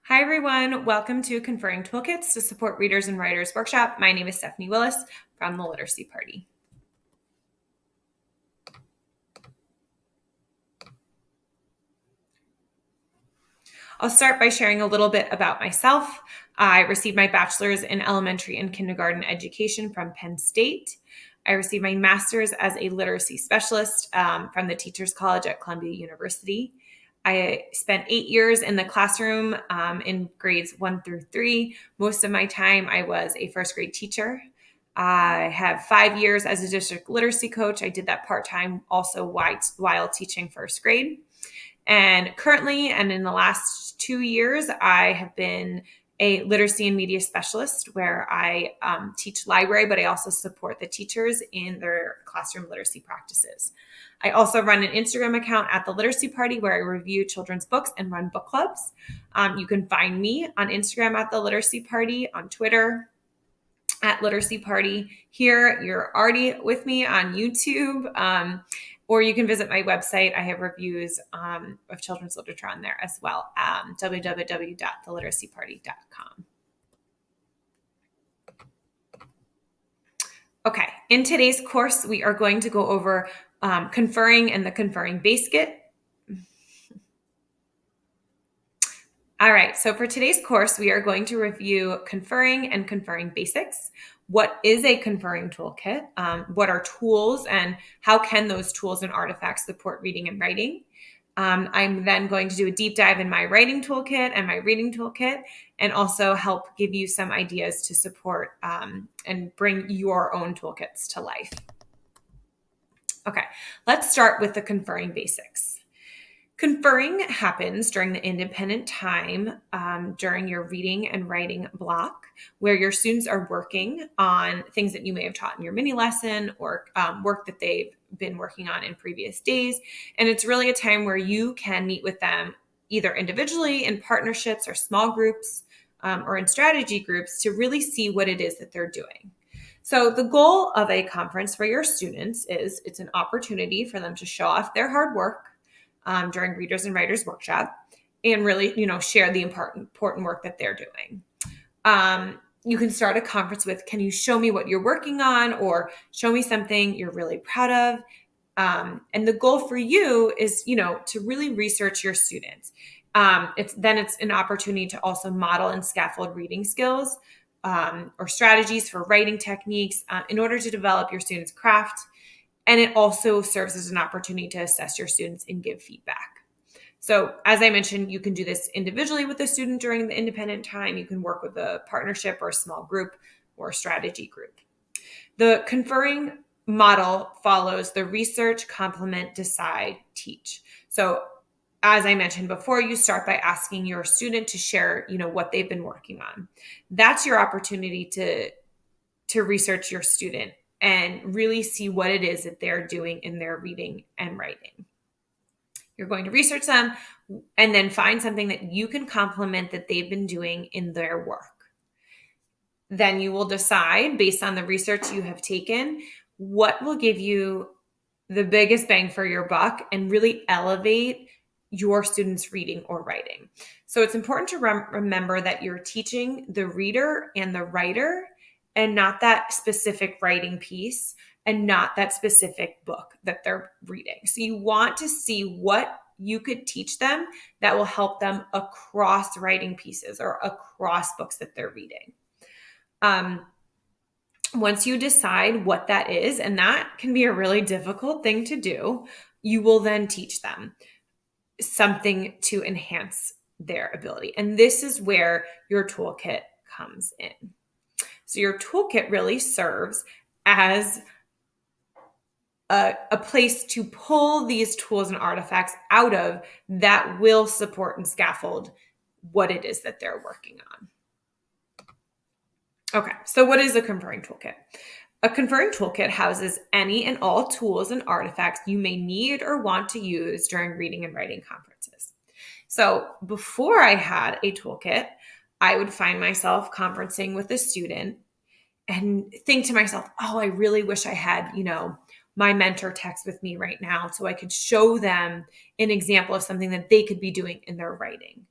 Hi, everyone. Welcome to Conferring Toolkits to support Readers and Writers Workshop. My name is Stephanie Willis from the Literacy Party. I'll start by sharing a little bit about myself. I received my bachelor's in elementary and kindergarten education from Penn State. I received my master's as a literacy specialist from the Teachers College at Columbia University. I spent 8 years in the classroom in grades 1 through 3. Most of my time, I was a first grade teacher. I have 5 years as a district literacy coach. I did that part-time also while teaching first grade. And currently, and in the last 2 years, I have been a literacy and media specialist where I teach library, but I also support the teachers in their classroom literacy practices. I also run an Instagram account at the Literacy Party where I review children's books and run book clubs. You can find me on Instagram at the Literacy Party, on Twitter at Literacy Party. Here, you're already with me on YouTube, or you can visit my website. I have reviews of children's literature on there as well, www.theliteracyparty.com. Okay, in today's course, we are going to go over conferring and the conferring basics. All right, so for today's course, we are going to review conferring and conferring basics. What is a conferring toolkit? What are tools and how can those tools and artifacts support reading and writing? I'm then going to do a deep dive in my writing toolkit and my reading toolkit and also help give you some ideas to support and bring your own toolkits to life. Okay, let's start with the conferring basics. Conferring happens during the independent time during your reading and writing block where your students are working on things that you may have taught in your mini lesson or work that they've been working on in previous days. And it's really a time where you can meet with them either individually in partnerships or small groups or in strategy groups to really see what it is that they're doing. So the goal of a conference for your students is it's an opportunity for them to show off their hard work during Readers and Writers Workshop and really, share the important work that they're doing. You can start a conference with, can you show me what you're working on or show me something you're really proud of? And the goal for you is, to really research your students. It's an opportunity to also model and scaffold reading skills or strategies for writing techniques in order to develop your students' craft. And it also serves as an opportunity to assess your students and give feedback. So as I mentioned, you can do this individually with a student during the independent time. You can work with a partnership or a small group or a strategy group. The conferring model follows the research, complement, decide, teach. So as I mentioned before, you start by asking your student to share, what they've been working on. That's your opportunity to research your student and really see what it is that they're doing in their reading and writing. You're going to research them and then find something that you can complement that they've been doing in their work. Then you will decide, based on the research you have taken, what will give you the biggest bang for your buck and really elevate your students' reading or writing. So it's important to remember that you're teaching the reader and the writer and not that specific writing piece and not that specific book that they're reading. So you want to see what you could teach them that will help them across writing pieces or across books that they're reading. Once you decide what that is, and that can be a really difficult thing to do, you will then teach them something to enhance their ability. And this is where your toolkit comes in. So your toolkit really serves as a place to pull these tools and artifacts out of that will support and scaffold what it is that they're working on. Okay, so what is a conferring toolkit? A conferring toolkit houses any and all tools and artifacts you may need or want to use during reading and writing conferences. So before I had a toolkit, I would find myself conferencing with a student and think to myself, oh, I really wish I had, my mentor text with me right now so I could show them an example of something that they could be doing in their writing.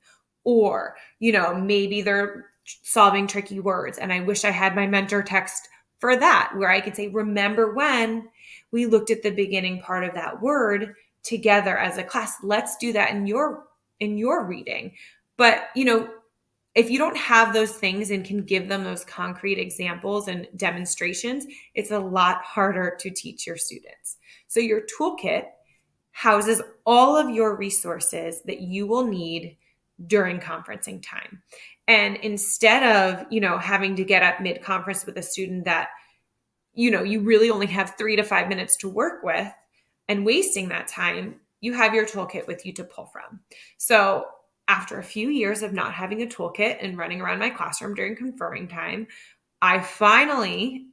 or, maybe they're solving tricky words. And I wish I had my mentor text for that, where I could say, remember when we looked at the beginning part of that word together as a class. Let's do that in your reading. But, if you don't have those things and can give them those concrete examples and demonstrations, it's a lot harder to teach your students. So your toolkit houses all of your resources that you will need during conferencing time. And instead of, having to get up mid-conference with a student that, you really only have 3 to 5 minutes to work with and wasting that time, you have your toolkit with you to pull from. So after a few years of not having a toolkit and running around my classroom during conferring time, I finally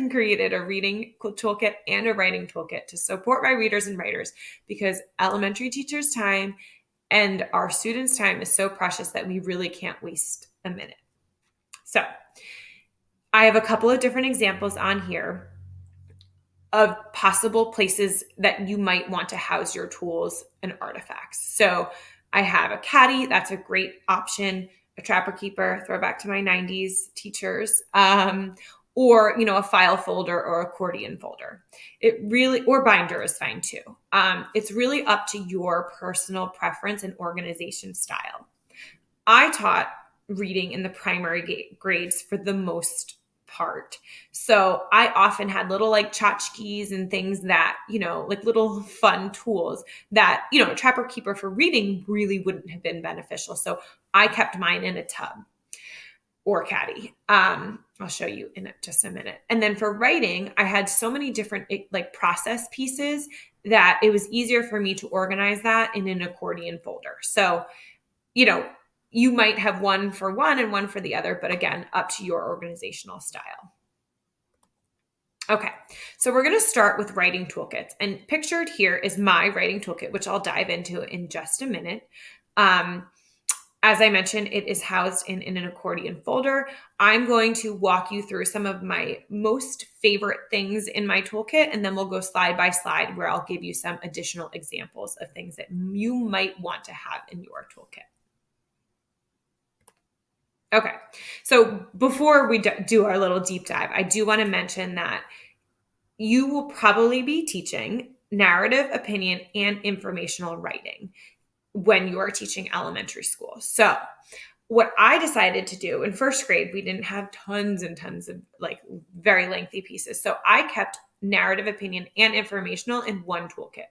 created a reading toolkit and a writing toolkit to support my readers and writers, because elementary teachers' time and our students' time is so precious that we really can't waste a minute. So I have a couple of different examples on here of possible places that you might want to house your tools and artifacts. So I have a caddy. That's a great option. A trapper keeper, throwback to my 90s teachers, or, a file folder or accordion folder. Or binder is fine too. It's really up to your personal preference and organization style. I taught reading in the primary grades for the most part. So I often had little tchotchkes and things that, little fun tools that, a trapper keeper for reading really wouldn't have been beneficial. So I kept mine in a tub or caddy. I'll show you in just a minute. And then for writing, I had so many different process pieces that it was easier for me to organize that in an accordion folder. So, you might have one for one and one for the other, but again, up to your organizational style. Okay, so we're going to start with writing toolkits, and pictured here is my writing toolkit, which I'll dive into in just a minute. As I mentioned, it is housed in an accordion folder. I'm going to walk you through some of my most favorite things in my toolkit, and then we'll go slide by slide where I'll give you some additional examples of things that you might want to have in your toolkit. Okay, so before we do our little deep dive, I do want to mention that you will probably be teaching narrative, opinion, and informational writing when you are teaching elementary school. So what I decided to do in first grade, we didn't have tons and tons of very lengthy pieces. So I kept narrative, opinion, and informational in one toolkit.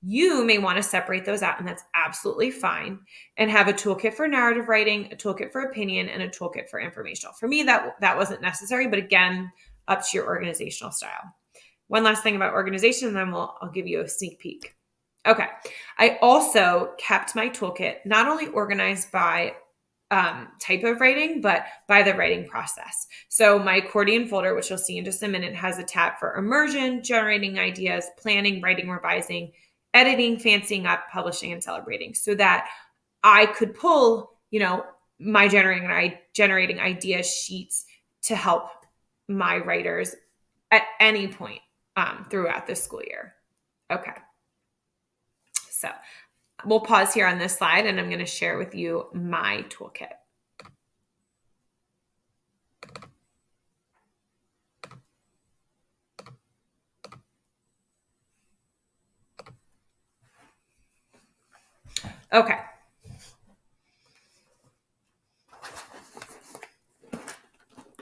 You may want to separate those out, and that's absolutely fine, and have a toolkit for narrative writing, a toolkit for opinion, and a toolkit for informational. For me, that wasn't necessary, but again, up to your organizational style. One last thing about organization, and then I'll give you a sneak peek. Okay, I also kept my toolkit not only organized by type of writing, but by the writing process. So my accordion folder, which you'll see in just a minute, has a tab for immersion, generating ideas, planning, writing, revising, editing, fancying up, publishing, and celebrating, so that I could pull, my generating idea sheets to help my writers at any point throughout the school year. Okay. So we'll pause here on this slide, and I'm going to share with you my toolkit. Okay.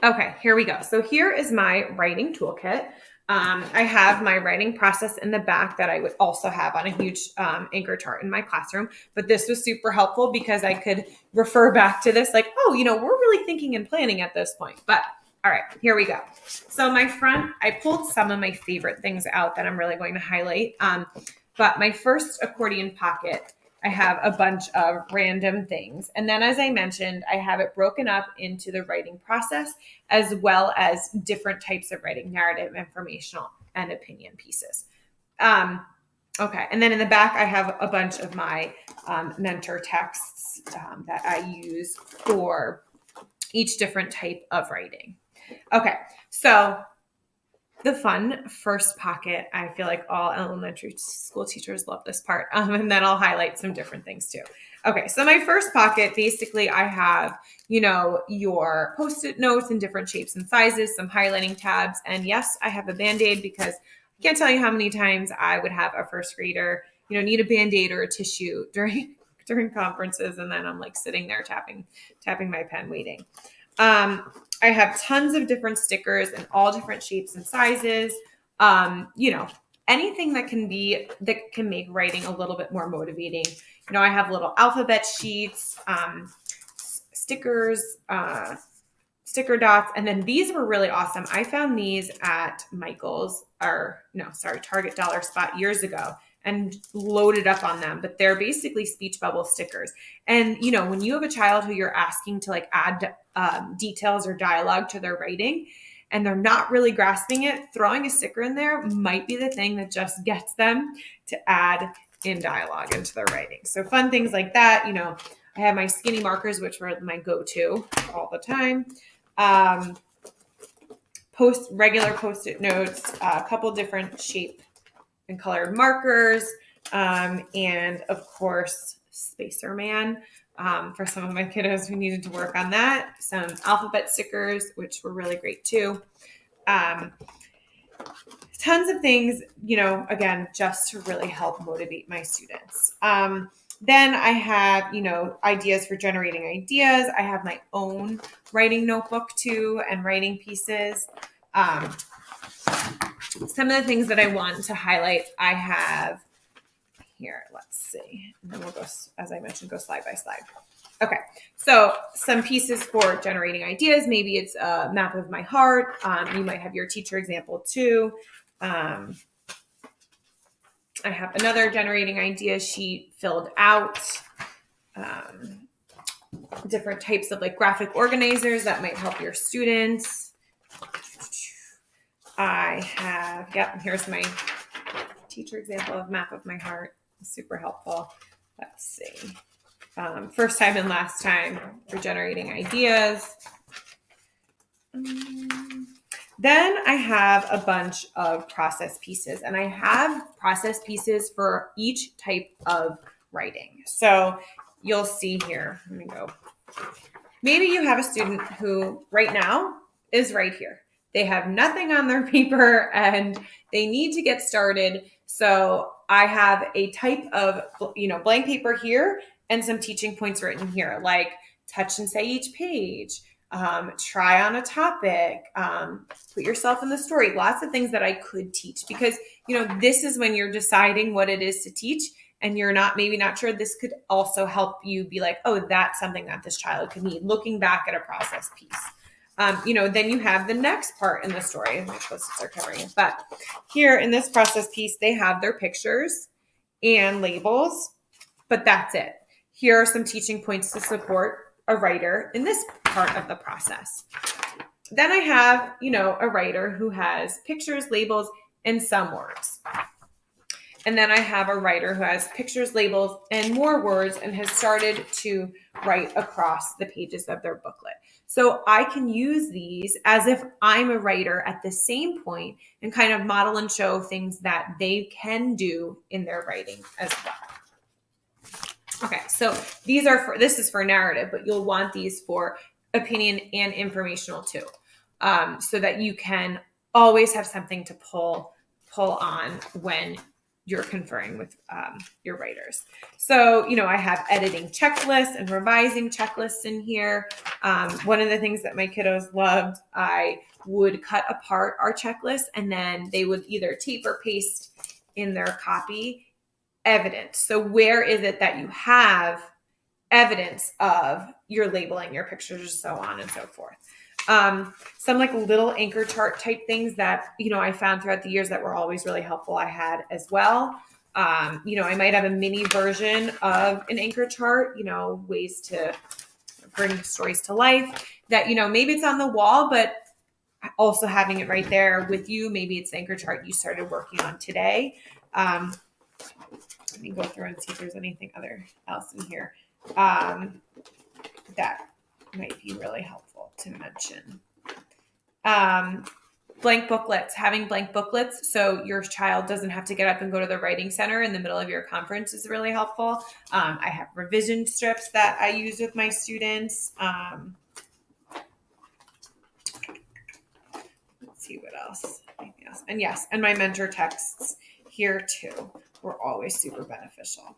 Okay, here we go. So here is my writing toolkit. I have my writing process in the back that I would also have on a huge anchor chart in my classroom. But this was super helpful because I could refer back to this we're really thinking and planning at this point. But all right, here we go. So my front, I pulled some of my favorite things out that I'm really going to highlight. But my first accordion pocket, I have a bunch of random things. And then, as I mentioned, I have it broken up into the writing process, as well as different types of writing: narrative, informational, and opinion pieces. Okay. And then in the back, I have a bunch of my mentor texts that I use for each different type of writing. Okay. So the fun first pocket, I feel like all elementary school teachers love this part. And then I'll highlight some different things too. Okay, so my first pocket, basically I have, your Post-it notes in different shapes and sizes, some highlighting tabs, and yes, I have a Band-Aid because I can't tell you how many times I would have a first grader, need a Band-Aid or a tissue during conferences, and then I'm like sitting there tapping my pen waiting. I have tons of different stickers in all different shapes and sizes. Anything that can make writing a little bit more motivating. I have little alphabet sheets, stickers, sticker dots, and then these were really awesome. I found these at Target Dollar Spot years ago and loaded up on them, but they're basically speech bubble stickers. And, when you have a child who you're asking to add details or dialogue to their writing, and they're not really grasping it, throwing a sticker in there might be the thing that just gets them to add in dialogue into their writing. So fun things like that. I have my skinny markers, which were my go-to all the time. Regular Post-it notes, a couple different shape and colored markers, and of course, Spacer Man. For some of my kiddos who needed to work on that. Some alphabet stickers, which were really great too. Tons of things, again, just to really help motivate my students. Then I have, ideas for generating ideas. I have my own writing notebook too and writing pieces. Some of the things that I want to highlight, I have here. Let's see. And then we'll go, as I mentioned, go slide by slide. Okay, so some pieces for generating ideas. Maybe it's a map of my heart. You might have your teacher example too. I have another generating idea sheet filled out. Different types of graphic organizers that might help your students. I have, here's my teacher example of map of my heart. Super helpful. Let's see. First time and last time for generating ideas. Then I have a bunch of process pieces, and I have process pieces for each type of writing. So you'll see here, let me go. Maybe you have a student who right now is right here. They have nothing on their paper and they need to get started. So I have a type of, blank paper here and some teaching points written here, like touch and say each page, try on a topic, put yourself in the story, lots of things that I could teach because, this is when you're deciding what it is to teach and you're maybe not sure. This could also help you be like, oh, that's something that this child could need, looking back at a process piece. Then you have the next part in the story. I'm supposed to start covering it. But here in this process piece, they have their pictures and labels, but that's it. Here are some teaching points to support a writer in this part of the process. Then I have, a writer who has pictures, labels, and some words. And then I have a writer who has pictures, labels, and more words and has started to write across the pages of their booklet. So I can use these as if I'm a writer at the same point and kind of model and show things that they can do in their writing as well. Okay, so this is for narrative, but you'll want these for opinion and informational too, so that you can always have something to pull on when you're conferring with your writers. So, I have editing checklists and revising checklists in here. One of the things that my kiddos loved, I would cut apart our checklist and then they would either tape or paste in their copy evidence. So where is it that you have evidence of your labeling, your pictures, so on and so forth. Some little anchor chart type things that, I found throughout the years that were always really helpful I had as well. I might have a mini version of an anchor chart, ways to bring stories to life that, maybe it's on the wall, but also having it right there with you. Maybe it's the anchor chart you started working on today. Let me go through and see if there's anything else in here that might be really helpful to mention. Blank booklets, having blank booklets so your child doesn't have to get up and go to the writing center in the middle of your conference is really helpful. I have revision strips that I use with my students. Let's see what else. Anything else? And yes, and my mentor texts here too were always super beneficial.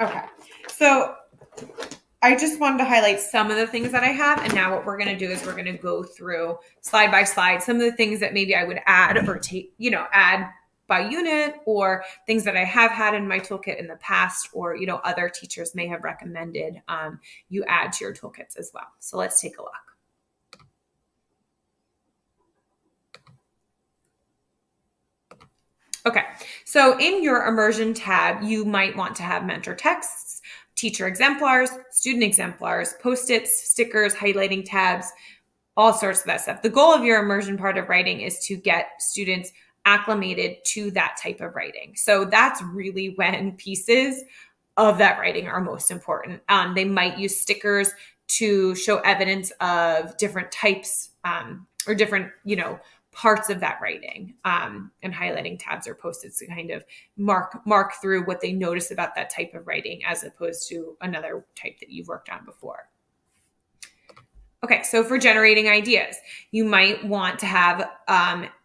Okay, so I just wanted to highlight some of the things that I have. And now what we're going to do is we're going to go through slide by slide some of the things that maybe I would add or take, add by unit, or things that I have had in my toolkit in the past, or, other teachers may have recommended you add to your toolkits as well. So let's take a look. Okay, so in your immersion tab, you might want to have mentor texts, teacher exemplars, student exemplars, Post-its, stickers, highlighting tabs, all sorts of that stuff. The goal of your immersion part of writing is to get students acclimated to that type of writing. So that's really when pieces of that writing are most important. They might use stickers to show evidence of different types or different, parts of that writing, and highlighting tabs or Post-its to kind of mark through what they notice about that type of writing as opposed to another type that you've worked on before. Okay, so for generating ideas, you might want to have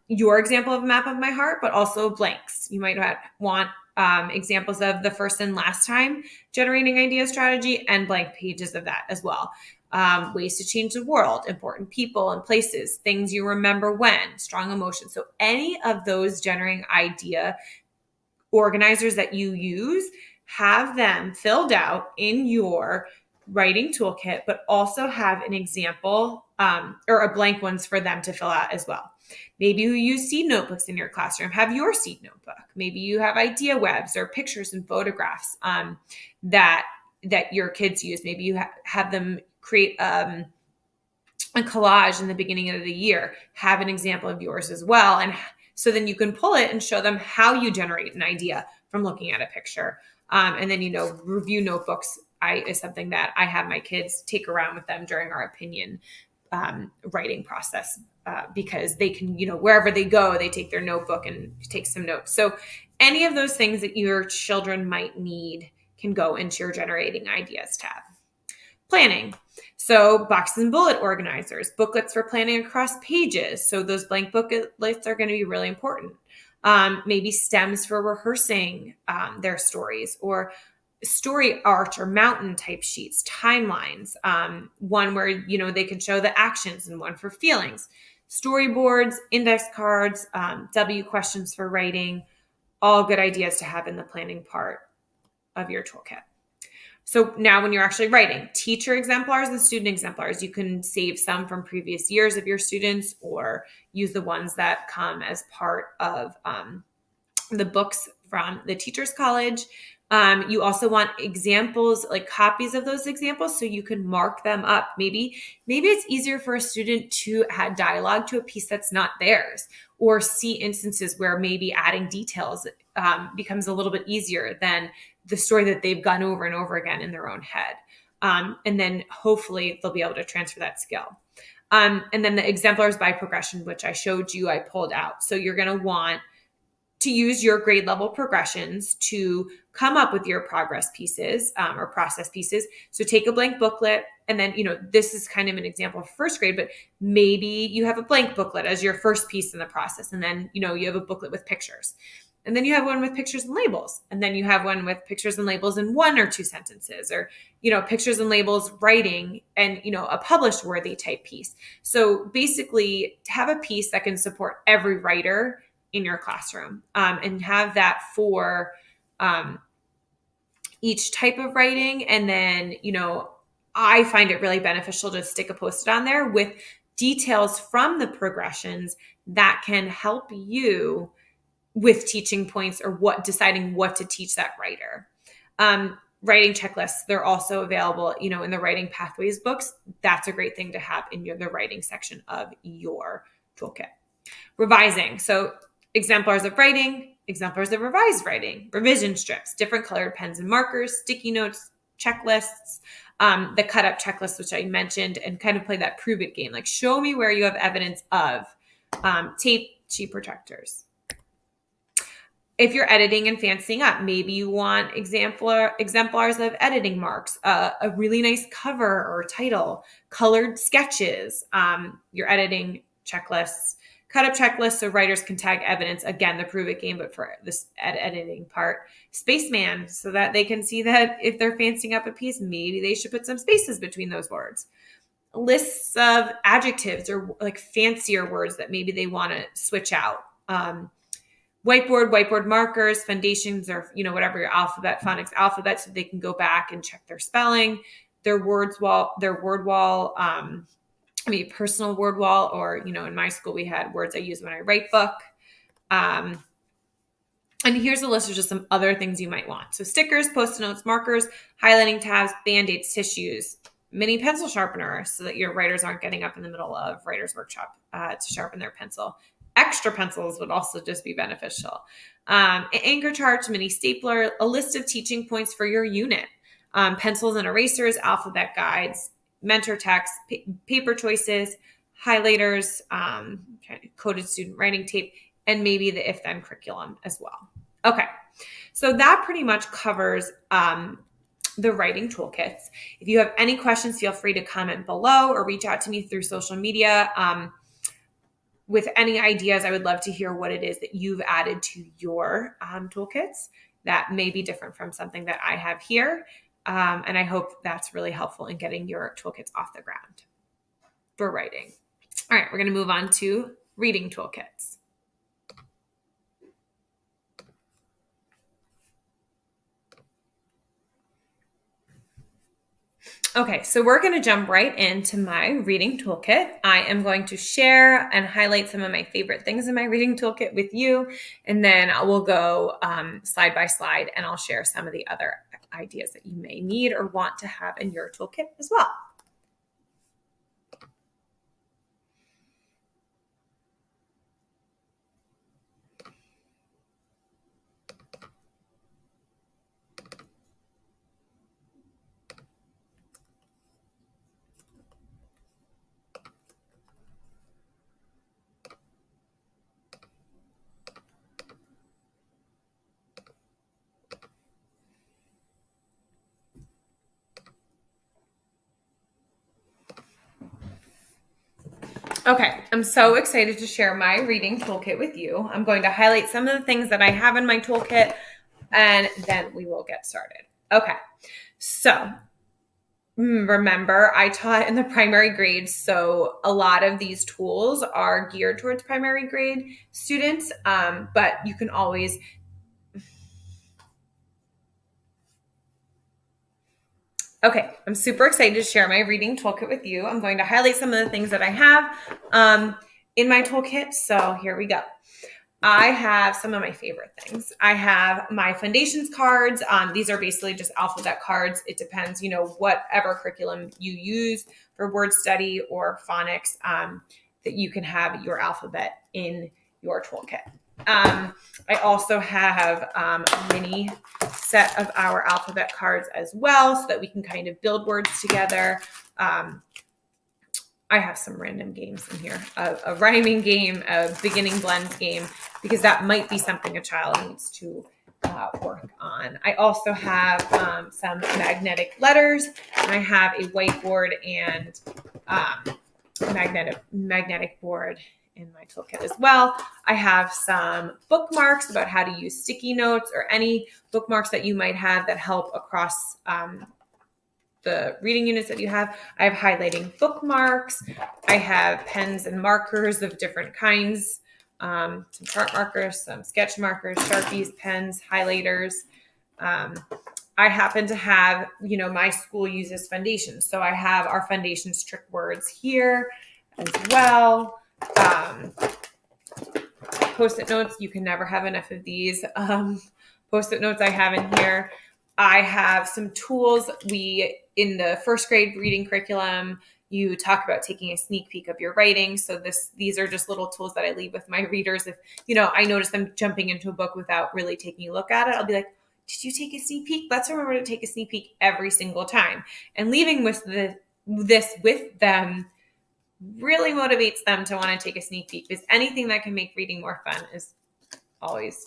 your example of a map of my heart, but also blanks. You might want examples of the first and last time generating idea strategy and blank pages of that as well. Ways to change the world, important people and places, things you remember when, strong emotions. So any of those generating idea organizers that you use, have them filled out in your writing toolkit, but also have an example or a blank ones for them to fill out as well. Maybe you use seed notebooks in your classroom, have your seed notebook. Maybe you have idea webs or pictures and photographs that your kids use. Maybe you have them create a collage in the beginning of the year, have an example of yours as well. And so then you can pull it and show them how you generate an idea from looking at a picture. And then, review notebooks is something that I have my kids take around with them during our opinion writing process because they can, wherever they go, they take their notebook and take some notes. So any of those things that your children might need can go into your generating ideas tab. Planning. So boxes and bullet organizers, booklets for planning across pages. So those blank booklets are going to be really important. Maybe stems for rehearsing their stories, or story arch or mountain type sheets, timelines, one where, they can show the actions, and one for feelings, storyboards, index cards, W questions for writing, all good ideas to have in the planning part of your toolkit. So now when you're actually writing, teacher exemplars and student exemplars, you can save some from previous years of your students or use the ones that come as part of the books from the Teachers College. You also want examples, like copies of those examples, so you can mark them up. Maybe it's easier for a student to add dialogue to a piece that's not theirs, or see instances where maybe adding details becomes a little bit easier than the story that they've gone over and over again in their own head. And then hopefully they'll be able to transfer that skill. And then the exemplars by progression, which I showed you, I pulled out. So you're going to want to use your grade level progressions to come up with your progress pieces or process pieces. So take a blank booklet, and then, this is kind of an example for first grade, but maybe you have a blank booklet as your first piece in the process. And then, you have a booklet with pictures. And then you have one with pictures and labels. And then you have one with pictures and labels in 1 or 2 sentences, or, pictures and labels writing and, a published worthy type piece. So basically to have a piece that can support every writer in your classroom, and have that for each type of writing. And then, I find it really beneficial to stick a Post-it on there with details from the progressions that can help you with teaching points or deciding what to teach that writer. Writing checklists, they're also available, in the Writing Pathways books. That's a great thing to have in the writing section of your toolkit. Revising. So exemplars of writing, exemplars of revised writing, revision strips, different colored pens and markers, sticky notes, checklists, the cut up checklist, which I mentioned, and kind of play that prove it game. Like, show me where you have evidence of tape, cheap protectors. If you're editing and fancying up, maybe you want exemplars of editing marks, a really nice cover or title, colored sketches, your editing checklists, cut up checklists so writers can tag evidence. Again, the prove it game, but for this editing part. Spaceman, so that they can see that if they're fancying up a piece, maybe they should put some spaces between those words. Lists of adjectives or like fancier words that maybe they want to switch out. Whiteboard markers, foundations, or whatever your phonics alphabet, so they can go back and check their spelling, their word wall, personal word wall, or in my school we had words I use when I write book. And here's a list of just some other things you might want. So stickers, post-it notes, markers, highlighting tabs, band-aids, tissues, mini pencil sharpener so that your writers aren't getting up in the middle of writer's workshop to sharpen their pencil. Extra pencils would also just be beneficial. Anchor charts, mini stapler, a list of teaching points for your unit, pencils and erasers, alphabet guides, mentor text, paper choices, highlighters, coded student writing tape, and maybe the if-then curriculum as well. Okay, so that pretty much covers the writing toolkits. If you have any questions, feel free to comment below or reach out to me through social media. With any ideas, I would love to hear what it is that you've added to your toolkits that may be different from something that I have here. And I hope that's really helpful in getting your toolkits off the ground for writing. All right, we're going to move on to reading toolkits. Okay, so we're going to jump right into my reading toolkit. I am going to share and highlight some of my favorite things in my reading toolkit with you, and then we'll go slide by slide, and I'll share some of the other ideas that you may need or want to have in your toolkit as well. Okay, I'm so excited to share my reading toolkit with you. I'm going to highlight some of the things that I have in my toolkit, and then we will get started. Okay, so remember, I taught in the primary grades, so a lot of these tools are geared towards primary grade students, but you can always... Okay, I'm super excited to share my reading toolkit with you. I'm going to highlight some of the things that I have in my toolkit. So here we go. I have some of my favorite things. I have my foundations cards. These are basically just alphabet cards. It depends, whatever curriculum you use for word study or phonics, that you can have your alphabet in your toolkit. I also have a mini set of our alphabet cards as well, so that we can kind of build words together. I have some random games in here, a rhyming game, a beginning blends game, because that might be something a child needs to work on. I also have some magnetic letters, and I have a whiteboard and magnetic board in my toolkit as well. I have some bookmarks about how to use sticky notes or any bookmarks that you might have that help across the reading units that you have. I have highlighting bookmarks. I have pens and markers of different kinds, some chart markers, some sketch markers, Sharpies, pens, highlighters. I happen to have, my school uses foundations. So I have our foundations trick words here as well. Post-it notes, you can never have enough of these. Post-it notes I have in here. I have some tools. In the first grade reading curriculum, you talk about taking a sneak peek of your writing. So these are just little tools that I leave with my readers. If, I notice them jumping into a book without really taking a look at it, I'll be like, did you take a sneak peek? Let's remember to take a sneak peek every single time. And leaving this with them really motivates them to want to take a sneak peek, because anything that can make reading more fun is always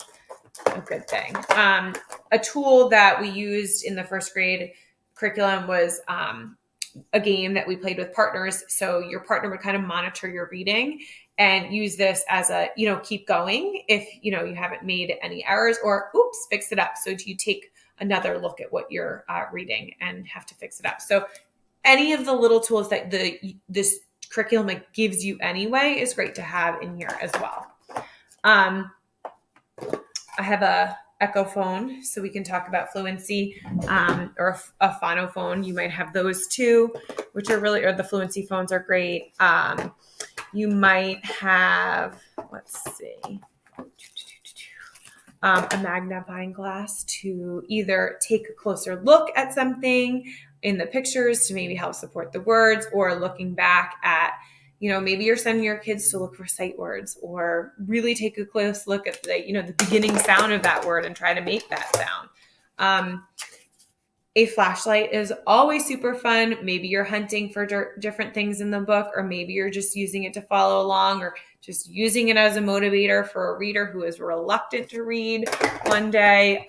a good thing. A tool that we used in the first grade curriculum was a game that we played with partners. So your partner would kind of monitor your reading and use this as a, keep going if, you haven't made any errors, or oops, fix it up. So you take another look at what you're reading and have to fix it up. So any of the little tools that this curriculum gives you anyway is great to have in here as well. I have a Echo phone, so we can talk about fluency, or a phonophone. You might have those too, which are or the fluency phones are great. You might have, let's see, a magnifying glass to either take a closer look at something in the pictures to maybe help support the words, or looking back at, maybe you're sending your kids to look for sight words, or really take a close look at the beginning sound of that word and try to make that sound. A flashlight is always super fun. Maybe you're hunting for different things in the book, or maybe you're just using it to follow along, or just using it as a motivator for a reader who is reluctant to read one day.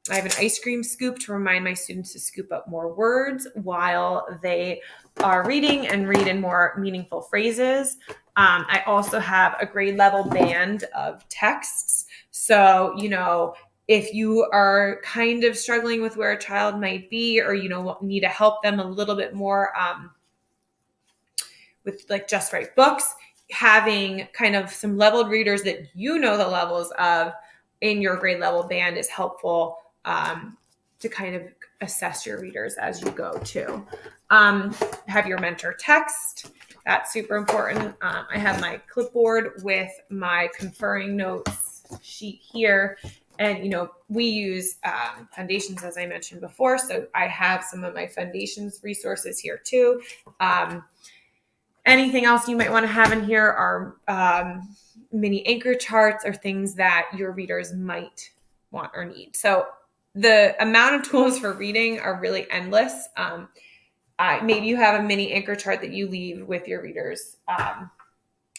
I have an ice cream scoop to remind my students to scoop up more words while they are reading and read in more meaningful phrases. I also have a grade level band of texts. So, if you are kind of struggling with where a child might be, or, need to help them a little bit more with Just Right books, having kind of some leveled readers that the levels of in your grade level band is helpful to kind of assess your readers as you go too. Have your mentor text. That's super important. I have my clipboard with my conferring notes sheet here. And, we use foundations, as I mentioned before. So I have some of my foundations resources here too. Anything else you might want to have in here are mini anchor charts, or things that your readers might want or need. So the amount of tools for reading are really endless. Maybe you have a mini anchor chart that you leave with your readers.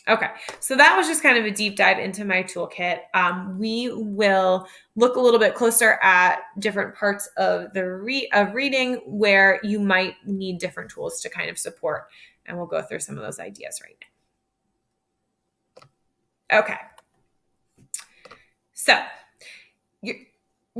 Okay, so that was just kind of a deep dive into my toolkit. We will look a little bit closer at different parts of reading where you might need different tools to kind of support, and we'll go through some of those ideas right now. Okay, so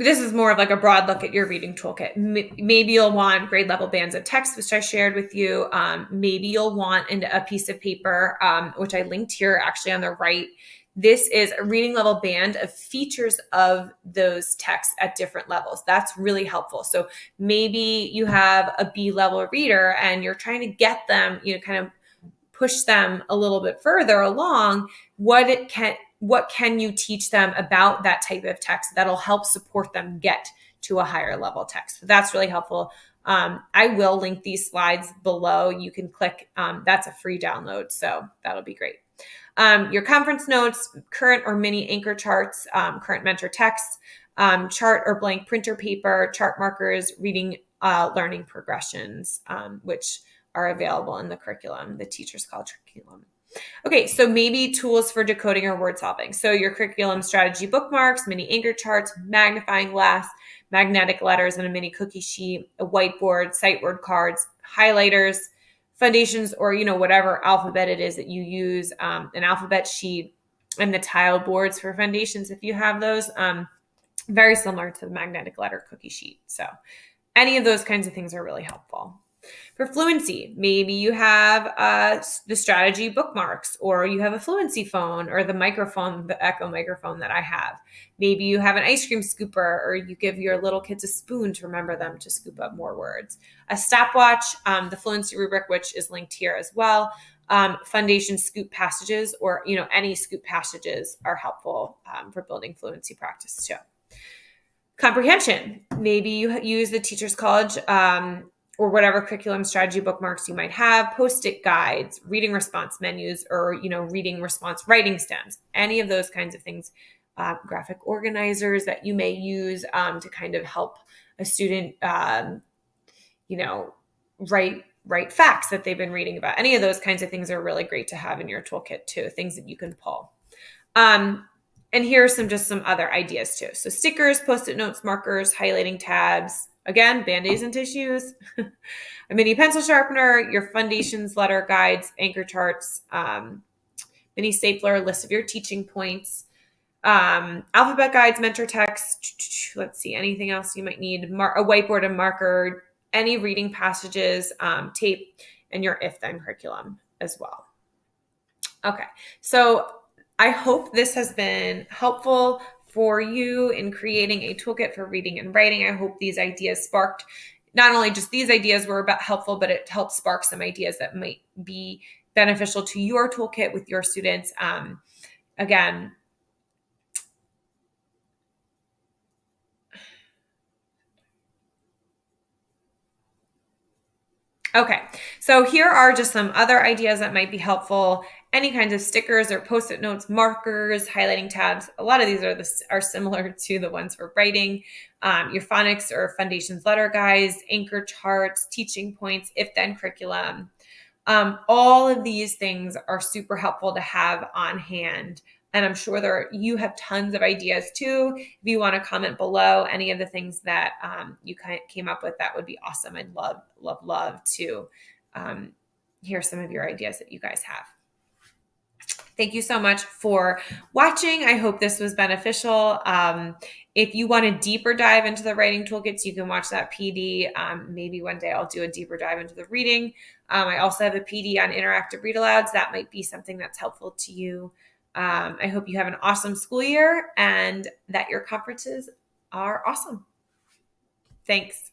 this is more of a broad look at your reading toolkit. Maybe you'll want grade level bands of text, which I shared with you. Maybe you'll want a piece of paper, which I linked here actually on the right. This is a reading level band of features of those texts at different levels. That's really helpful. So maybe you have a B level reader and you're trying to get them, kind of push them a little bit further along. What can you teach them about that type of text that'll help support them get to a higher level text? So that's really helpful. I will link these slides below. You can click, that's a free download. So that'll be great. Your conference notes, current or mini anchor charts, current mentor texts, chart or blank printer paper, chart markers, reading, learning progressions, which are available in the curriculum, the Teacher's College curriculum. Okay, so maybe tools for decoding or word solving. So your curriculum strategy bookmarks, mini anchor charts, magnifying glass, magnetic letters and a mini cookie sheet, a whiteboard, sight word cards, highlighters, foundations, or whatever alphabet it is that you use, an alphabet sheet, and the tile boards for foundations if you have those. Very similar to the magnetic letter cookie sheet. So any of those kinds of things are really helpful. For fluency, maybe you have the strategy bookmarks, or you have a fluency phone, or the microphone, the Echo microphone that I have. Maybe you have an ice cream scooper, or you give your little kids a spoon to remember them to scoop up more words. A stopwatch, the fluency rubric, which is linked here as well. Foundation scoop passages, or any scoop passages are helpful for building fluency practice too. Comprehension, maybe you use the Teacher's College or whatever curriculum strategy bookmarks you might have, Post-it guides, reading response menus, or, reading response writing stems, any of those kinds of things, graphic organizers that you may use to kind of help a student, write write facts that they've been reading about. Any of those kinds of things are really great to have in your toolkit too, things that you can pull. And here are some other ideas too. So stickers, Post-it notes, markers, highlighting tabs, again, Band-Aids and tissues, a mini pencil sharpener, your foundations, letter guides, anchor charts, mini stapler, list of your teaching points, alphabet guides, mentor text. Let's see, anything else you might need, a whiteboard and marker, any reading passages, tape, and your if-then curriculum as well. Okay, so I hope this has been helpful for you in creating a toolkit for reading and writing. I hope these ideas sparked, not only just these ideas were helpful, but it helped spark some ideas that might be beneficial to your toolkit with your students. Again, okay, so here are just some other ideas that might be helpful. Any kinds of stickers or Post-it notes, markers, highlighting tabs. A lot of these are similar to the ones for writing. Your phonics or foundations letter guides, anchor charts, teaching points, if-then curriculum. All of these things are super helpful to have on hand. And I'm sure you have tons of ideas too. If you want to comment below any of the things that you came up with, that would be awesome. I'd love to hear some of your ideas that you guys have. Thank you so much for watching. I hope this was beneficial. If you want a deeper dive into the writing toolkits, you can watch that PD. Maybe one day I'll do a deeper dive into the reading. I also have a PD on interactive read alouds. That might be something that's helpful to you. I hope you have an awesome school year and that your conferences are awesome. Thanks.